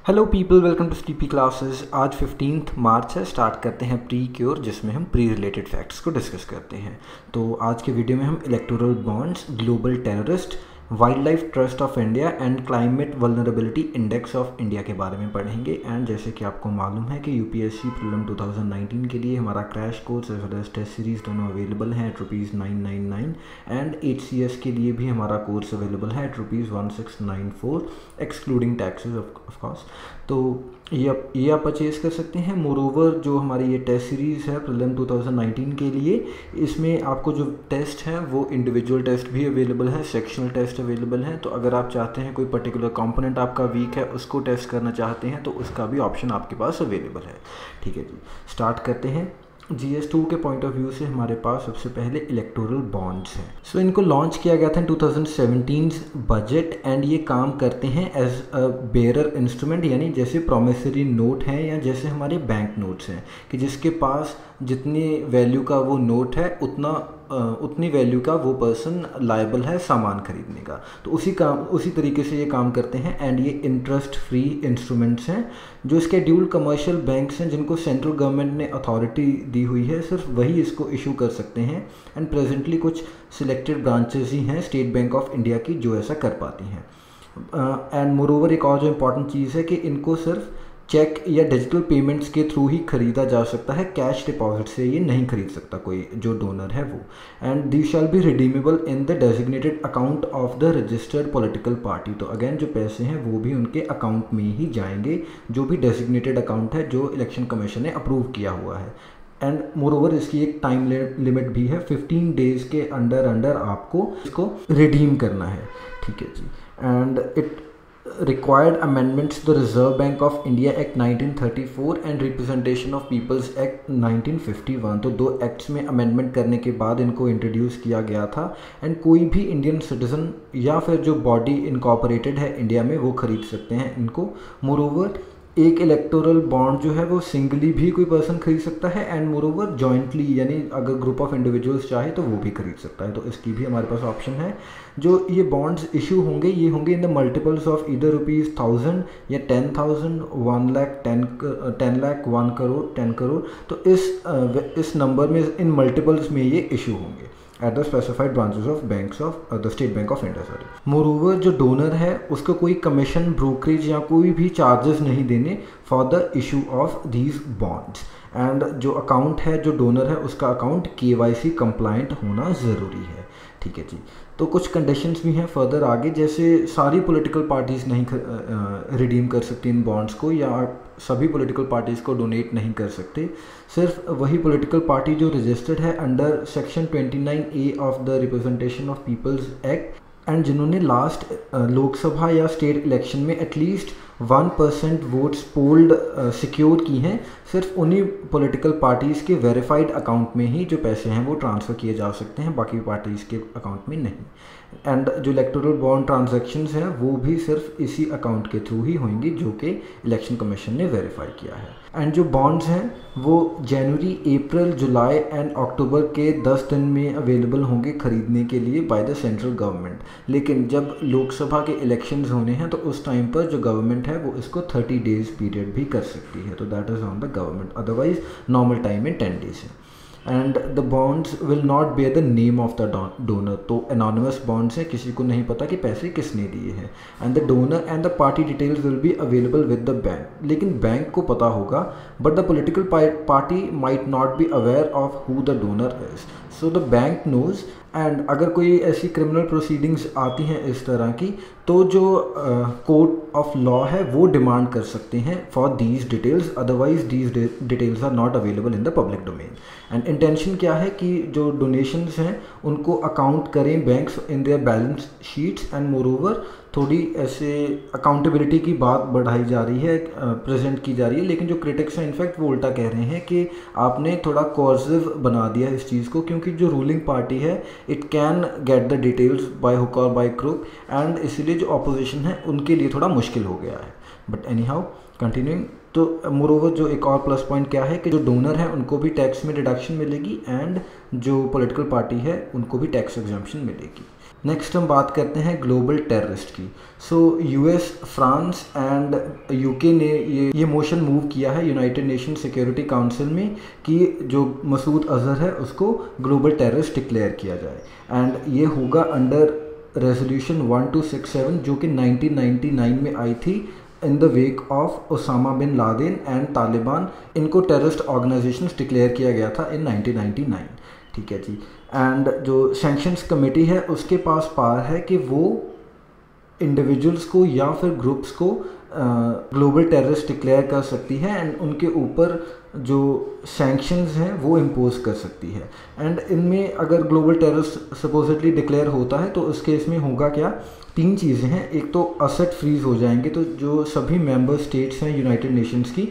Hello people, welcome to Steepy classes. आज 15 मार्च है। Start करते हैं प्री क्योर, जिसमें हम प्री रिलेटेड फैक्ट्स को डिस्कस करते हैं। तो आज के वीडियो में हम electoral bonds, global terrorist, wild life trust of India and climate vulnerability index of India के बारे में पढ़ेंगे। एंड जैसे कि आपको मालूम है कि यूपीएससी प्रीलिम 2019 के लिए हमारा crash course as well as test series दोनों अवेलेबल हैं एट ₹999 एंड HCS के लिए भी हमारा कोर्स अवेलेबल है at ₹1694 excluding taxes of course. तो ये आप परचेज़ कर सकते हैं। मोरोवर जो हमारी ये टेस्ट सीरीज़ है प्रीलिम 2019 के लिए, इसमें आपको जो टेस्ट है वो इंडिविजुअल टेस्ट भी अवेलेबल है, सेक्शनल टेस्ट अवेलेबल है। तो अगर आप चाहते हैं कोई पर्टिकुलर कंपोनेंट आपका वीक है, उसको टेस्ट करना चाहते हैं, तो उसका भी ऑप्शन आपके पास अवेलेबल है। ठीक है जी, स्टार्ट करते हैं। GS2 के पॉइंट ऑफ व्यू से हमारे पास सबसे पहले इलेक्टोरल बॉन्ड्स हैं। सो इनको लॉन्च किया गया था 2017 बजट एंड ये काम करते हैं एज अ बेयरर इंस्ट्रूमेंट, यानी जैसे प्रोमिसरी नोट हैं या जैसे हमारे बैंक नोट्स हैं कि जिसके पास जितनी वैल्यू का वो नोट है उतनी वैल्यू का वो पर्सन लायबल है सामान खरीदने का। तो उसी तरीके से ये काम करते हैं। एंड ये इंटरेस्ट फ्री इंस्ट्रूमेंट्स हैं जो स्केड्यूल्ड कमर्शियल बैंक्स हैं जिनको सेंट्रल गवर्नमेंट ने अथॉरिटी दी हुई है, सिर्फ वही इसको इशू कर सकते हैं। एंड प्रेजेंटली कुछ सिलेक्टेड ब्रांचेस ही हैं स्टेट बैंक ऑफ इंडिया की जो ऐसा कर पाती हैं। एंड मोरोवर एक और जो इम्पॉर्टेंट चीज़ है कि इनको सिर्फ चेक या डिजिटल पेमेंट्स के थ्रू ही खरीदा जा सकता है, कैश डिपॉजिट से ये नहीं खरीद सकता कोई जो डोनर है वो। And the shall be redeemable in the designated account of the registered political party. तो अगेन जो पैसे हैं वो भी उनके अकाउंट में ही जाएंगे, जो भी डेजिग्नेटेड अकाउंट है जो इलेक्शन कमीशन ने अप्रूव किया हुआ है। एंड मोरओवर इसकी एक टाइम लिमिट भी है, 15 डेज़ के अंडर आपको इसको रिडीम करना है। ठीक है जी। And it required amendments to the Reserve Bank of India Act 1934 and Representation of Peoples Act 1951। तो दो एक्ट्स में अमेंडमेंट करने के बाद इनको इंट्रोड्यूस किया गया था। एंड कोई भी इंडियन सिटीजन या फिर जो बॉडी इनकॉर्पोरेटेड है इंडिया में वो खरीद सकते हैं इनको। मोरोवर एक इलेक्टोरल बॉन्ड जो है वो सिंगली भी कोई पर्सन खरीद सकता है एंड मोरोवर जॉइंटली, यानी अगर ग्रुप ऑफ इंडिविजुअल्स चाहे तो वो भी खरीद सकता है। तो इसकी भी हमारे पास ऑप्शन है। जो ये बॉन्ड्स इशू होंगे ये होंगे इन द मल्टीपल्स ऑफ इधर ₹1000 या 10,000, 1 लाख, 10 लाख, 1 करोड़, 10 करोड़। तो इस नंबर में इन मल्टीपल्स में ये इशू होंगे at the specified branches of banks of the state bank of India. Moreover जो डोनर है उसको कोई कमीशन, ब्रोकरेज या कोई भी चार्जेस नहीं देने for the issue of these bonds. And जो अकाउंट है, जो डोनर है उसका अकाउंट KYC कंप्लाइंट होना ज़रूरी है। ठीक है जी। तो कुछ कंडीशंस भी हैं फर्दर आगे, जैसे सारी पॉलिटिकल पार्टीज़ नहीं रिडीम कर सकती इन बॉन्ड्स को, या सभी पॉलिटिकल पार्टीज़ को डोनेट नहीं कर सकते। सिर्फ वही पॉलिटिकल पार्टी जो रजिस्टर्ड है under section 29A of the representation of peoples act and जिन्होंने लास्ट लोकसभा या स्टेट इलेक्शन में एटलीस्ट 1% वोट्स पोल्ड सिक्योर की हैं, सिर्फ उन्हीं पॉलिटिकल पार्टीज़ के वेरीफाइड अकाउंट में ही जो पैसे हैं वो ट्रांसफ़र किए जा सकते हैं, बाकी पार्टीज़ के अकाउंट में नहीं। एंड जो इलेक्टोरल बॉन्ड ट्रांजैक्शंस हैं वो भी सिर्फ इसी अकाउंट के थ्रू ही होंगी जो कि इलेक्शन कमीशन ने वेरीफाई किया है। एंड जो बॉन्ड्स हैं वो जनवरी, अप्रैल, जुलाई एंड अक्टूबर के 10 दिन में अवेलेबल होंगे ख़रीदने के लिए बाय द सेंट्रल गवर्नमेंट। लेकिन जब लोकसभा के इलेक्शंस होने हैं तो उस टाइम पर जो गवर्नमेंट है वो इसको 30 डेज़ पीरियड भी कर सकती है। तो that is on the government, otherwise normal time में 10 डेज़ है। And the bonds will not bear the name of the donor. तो एनोनिमस बॉन्ड्स हैं, किसी को नहीं पता कि पैसे किसने दिए हैं। And the donor and the party details will be available with the bank. लेकिन बैंक को पता होगा, but the political party might not be aware of who the donor is. So the bank knows. And अगर कोई ऐसी criminal proceedings आती हैं इस तरह की, तो जो कोर्ट ऑफ लॉ है वो डिमांड कर सकते हैं for these details, otherwise these details are not available in the public domain. And intention क्या है कि जो डोनेशंस हैं उनको अकाउंट करें banks in their balance sheets. And moreover थोड़ी ऐसे अकाउंटेबिलिटी की बात बढ़ाई जा रही है, प्रेजेंट की जा रही है। लेकिन जो क्रिटिक्स हैं इनफैक्ट वो उल्टा कह रहे हैं कि आपने थोड़ा कोर्सिव बना दिया इस चीज़ को, क्योंकि जो रूलिंग पार्टी है it can get the details by hook और बाय क्रुक। एंड इसीलिए जो ऑपोजिशन है उनके लिए थोड़ा मुश्किल हो गया है। बट एनी हाउ कंटिन्यूइंग, तो मोरोवर जो एक और प्लस पॉइंट क्या है कि जो डोनर हैं उनको भी टैक्स में डिडक्शन मिलेगी एंड जो पॉलिटिकल पार्टी है उनको भी टैक्स एग्जम्पशन मिलेगी। नेक्स्ट हम बात करते हैं ग्लोबल टेररिस्ट की। So US, France and UK ने ये मोशन मूव किया है यूनाइटेड नेशन सिक्योरिटी काउंसिल में कि जो मसूद अजहर है उसको ग्लोबल टेररिस्ट डिक्लेयर किया जाए, एंड ये होगा अंडर रेजोल्यूशन 1267 जो कि 1999 में आई थी in the wake of Osama bin Laden and Taliban. इनको टेररिस्ट ऑर्गेनाइजेशंस डिक्लेयर किया गया था इन 1999, ठीक है जी। एंड जो सैंक्शंस कमेटी है उसके पास पावर है कि वो इंडिविजुअल्स को या फिर ग्रुप्स को ग्लोबल टेररिस्ट डिक्लेयर कर सकती है एंड उनके ऊपर जो सैंक्शंस हैं वो इम्पोज कर सकती है। एंड इनमें अगर ग्लोबल टेररिस्ट सपोजिटली डिक्लेयर होता है तो उस केस में होगा क्या, 3 चीज़ें हैं। एक तो असेट फ्रीज हो जाएंगे, तो जो सभी मेंबर स्टेट्स हैं यूनाइटेड नेशंस की,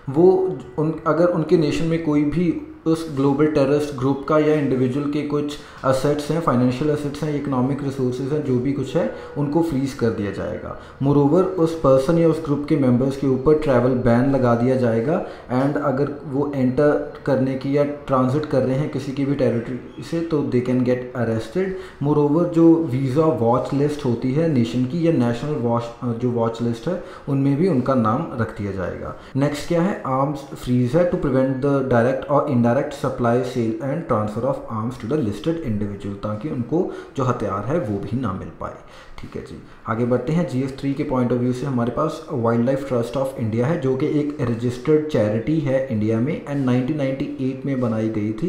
वो अगर उनके नेशन में कोई भी उस ग्लोबल टेररिस्ट ग्रुप का या इंडिविजुअल के कुछ असेट्स हैं, फाइनेंशियल असेट्स हैं, इकोनॉमिक रिसोर्सेज हैं, जो भी कुछ है उनको फ्रीज कर दिया जाएगा। मोरोवर उस पर्सन या उस ग्रुप के मेंबर्स के ऊपर ट्रैवल बैन लगा दिया जाएगा एंड अगर वो एंटर करने की या ट्रांजिट कर रहे हैं किसी की भी टेरिटरी से तो they can get arrested. Moreover जो वीज़ा वॉच लिस्ट होती है नेशन की या नेशनल जो वॉच लिस्ट है उनमें भी उनका नाम रख दिया जाएगा। नेक्स्ट क्या है, आर्म्स फ्रीज है टू प्रिवेंट द डायरेक्ट और indirect supply, sale and transfer of arms to the listed individual, ताकि उनको जो हथियार है वो भी ना मिल पाए, ठीक है जी। आगे बढ़ते हैं। GS3 के पॉइंट ऑफ व्यू से हमारे पास wild life trust of India है जो कि एक रजिस्टर्ड चैरिटी है इंडिया में एंड 1998 में बनाई गई थी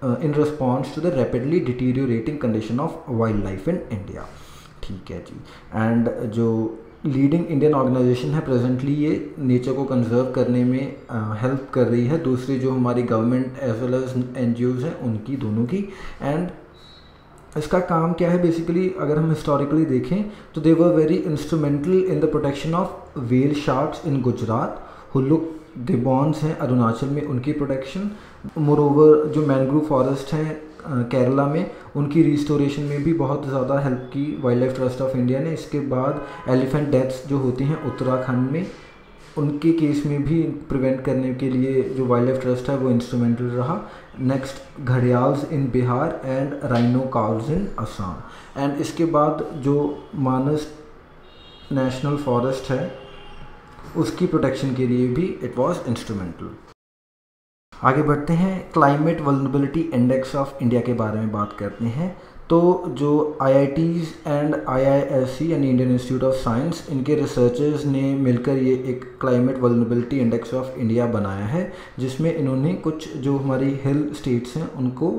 in response to the rapidly deteriorating condition of wild life in India, ठीक है जी। एंड जो लीडिंग इंडियन ऑर्गेनाइजेशन है प्रेजेंटली ये नेचर को कंजर्व करने में हेल्प कर रही है, दूसरी जो हमारी government as well as NGOs हैं उनकी, दोनों की। एंड इसका काम क्या है बेसिकली, अगर हम हिस्टोरिकली देखें तो they were very instrumental in the protection of whale sharks in Gujarat, hoolock gibbons हैं अरुणाचल में उनकी प्रोटेक्शन, मोरोवर जो मैंग्रोव फॉरेस्ट हैं केरला में उनकी रिस्टोरेशन में भी बहुत ज़्यादा हेल्प की wild life trust of India ने। इसके बाद एलिफेंट डेथ्स जो होती हैं उत्तराखंड में, उनके केस में भी प्रिवेंट करने के लिए जो वाइल्ड लाइफ ट्रस्ट है वो इंस्ट्रूमेंटल रहा। Next gharials in Bihar and rhino cows in Assam. And इसके बाद जो मानस नेशनल फॉरेस्ट है उसकी प्रोटेक्शन के लिए भी इट वाज इंस्ट्रूमेंटल। आगे बढ़ते हैं, climate vulnerability index of India के बारे में बात करते हैं। तो जो IITs एंड IISc यानी इंडियन इंस्टीट्यूट ऑफ साइंस, इनके रिसर्चर्स ने मिलकर ये एक climate vulnerability index of India बनाया है जिसमें इन्होंने कुछ जो हमारी हिल स्टेट्स हैं उनको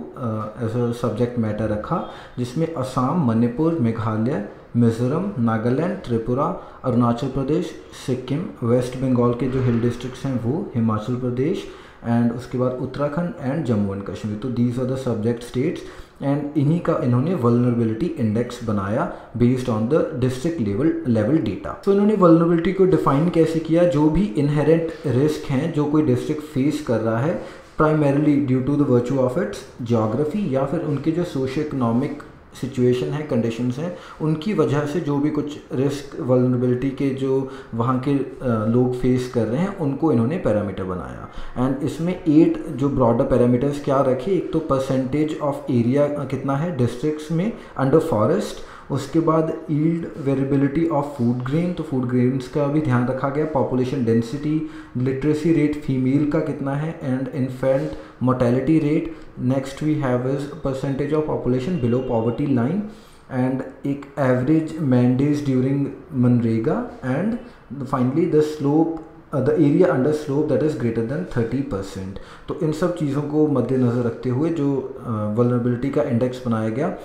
एज अ सब्जेक्ट मैटर रखा, जिसमें असम, मणिपुर, मेघालय, मिज़ोरम, नागालैंड, त्रिपुरा, अरुणाचल प्रदेश, सिक्किम, वेस्ट बंगाल के जो हिल डिस्ट्रिक्ट्स हैं वो हिमाचल प्रदेश एंड उसके बाद उत्तराखंड एंड जम्मू एंड कश्मीर। तो these are the subject states and इन्हीं का इन्होंने वल्नरेबिलिटी इंडेक्स बनाया based on the district level data. तो इन्होंने वल्नरेबिलिटी को डिफाइन कैसे किया, जो भी इनहेरेंट रिस्क हैं जो कोई डिस्ट्रिक्ट फेस कर रहा है primarily due to the virtue of its geography या फिर उनके जो सोशो इकोनॉमिक सिचुएशन है, कंडीशंस हैं, उनकी वजह से जो भी कुछ रिस्क वल्नरेबिलिटी के जो वहाँ के लोग फेस कर रहे हैं उनको इन्होंने पैरामीटर बनाया। एंड इसमें 8 जो ब्रॉडर पैरामीटर्स क्या रखे, एक तो परसेंटेज ऑफ एरिया कितना है डिस्ट्रिक्ट्स में अंडर फॉरेस्ट, उसके बाद yield variability of food grain, तो फूड ग्रेन्स का भी ध्यान रखा गया, population density, literacy rate female का कितना है and infant mortality rate. Next we have is percentage of population below poverty line and एक एवरेज मैन डेज ड्यूरिंग मनरेगा and finally the slope the area under slope that is greater than 30%। तो इन सब चीज़ों को मद्देनज़र रखते हुए जो वल्नरेबिलिटी का इंडेक्स बनाया गया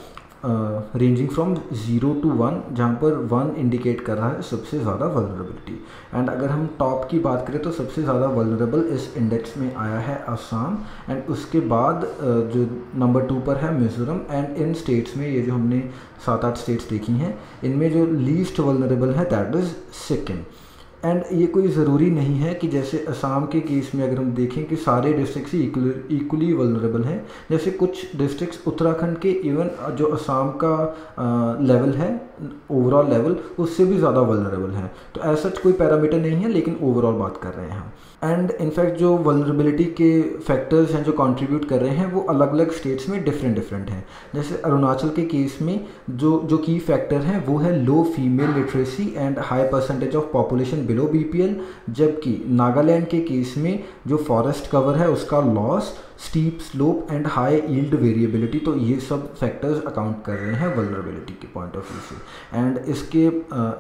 रेंजिंग फ्रॉम 0 to 1, जहाँ पर 1 इंडिकेट कर रहा है सबसे ज़्यादा वल्नरेबिलिटी। एंड अगर हम टॉप की बात करें तो सबसे ज़्यादा वल्नरेबल इस इंडेक्स में आया है असम एंड उसके बाद जो नंबर 2 पर है मिज़ोरम। एंड इन स्टेट्स में ये जो हमने 7-8 स्टेट्स देखी हैं इनमें जो लीस्ट वल्नरेबल है दैट इज़ सिक्किम। एंड ये कोई ज़रूरी नहीं है कि जैसे असम के केस में अगर हम देखें कि सारे डिस्ट्रिक्ट्स ही इक्वली वल्नरेबल हैं। जैसे कुछ डिस्ट्रिक्ट्स उत्तराखंड के इवन जो असम का लेवल है ओवरऑल लेवल उससे भी ज़्यादा वल्नरेबल है। तो ऐसा कोई पैरामीटर नहीं है, लेकिन ओवरऑल बात कर रहे हैं हम। एंड इनफैक्ट जो वल्नरेबिलिटी के फैक्टर्स हैं जो कंट्रीब्यूट कर रहे हैं वो अलग अलग स्टेट्स में डिफरेंट हैं। जैसे अरुणाचल के केस में जो की फैक्टर हैं वो है low female literacy and high percentage of population below BPL, जबकि नागालैंड के केस में जो फॉरेस्ट कवर है उसका loss, steep slope and high yield variability, तो ये सब फैक्टर्स अकाउंट कर रहे हैं वल्नरेबिलिटी के पॉइंट ऑफ व्यू से। एंड इसके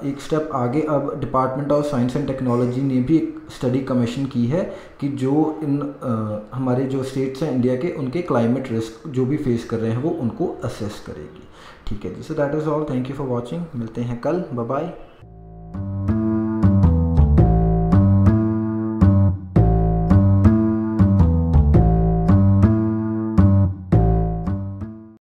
एक स्टेप आगे अब department of science and technology ने भी एक स्टडी कमीशन की है कि जो हमारे जो स्टेट्स हैं इंडिया के उनके क्लाइमेट रिस्क जो भी फेस कर रहे हैं वो उनको असेस करेगी। ठीक है जी, so that is all. Thank you for watching. मिलते हैं कल। Bye bye.